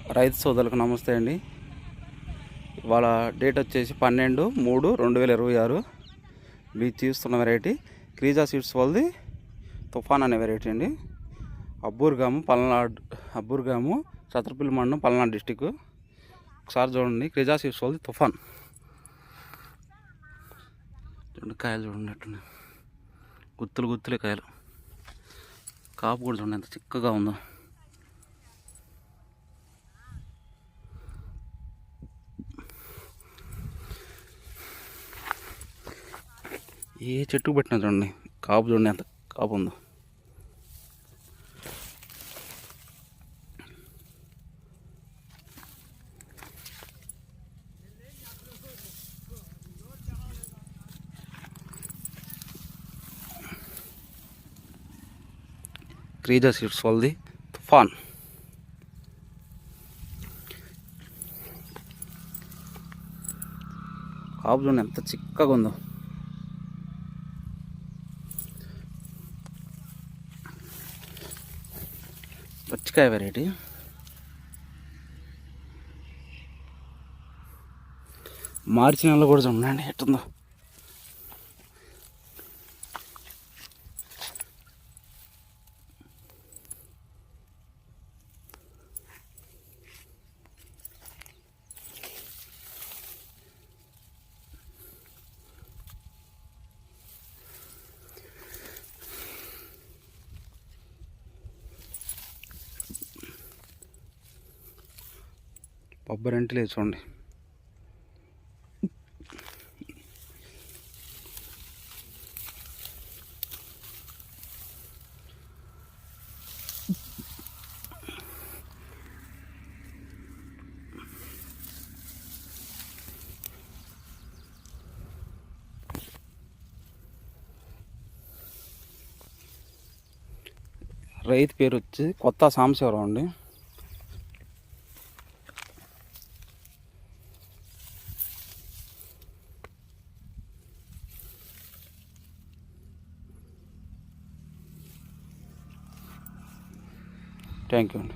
రైతు సోదరులకు నమస్తే అండి. ఇవాళ డేట్ వచ్చేసి 12/3/2026. మీరు చూస్తున్న వెరైటీ క్రీజా సీడ్స్ వాళ్ళది తుఫాన్ అనే వెరైటీ అండి. అబ్బూర్గాము సత్రపల్లి మండలం పల్నాడు డిస్టిక్. ఒకసారి చూడండి, క్రీజా సీడ్స్ వాళ్ళది తుఫాన్. చూడండి కాయలు చూడండి, గుత్తులే కాయలు. కాపు కూడా చూడండి ఎంత చిక్కగా ఉందో. ఏ చెట్టుకు పెట్టినా చూడండి కాపు, చూడండి ఎంత కాపు ఉందో. క్రీజా సీడ్స్ వాళ్ళది తుఫాన్. కాపు చూడండి ఎంత చిక్కగా ఉందో. పచ్చికాయ వెరైటీ. మార్చి నెలలో కూడా చూడండి ఎట్టుందో. కొబ్బరి లేదు చూడండి. రైతు పేరు వచ్చి కొత్త సాంబశివరావు అండి. థ్యాంక్ యూ అండి.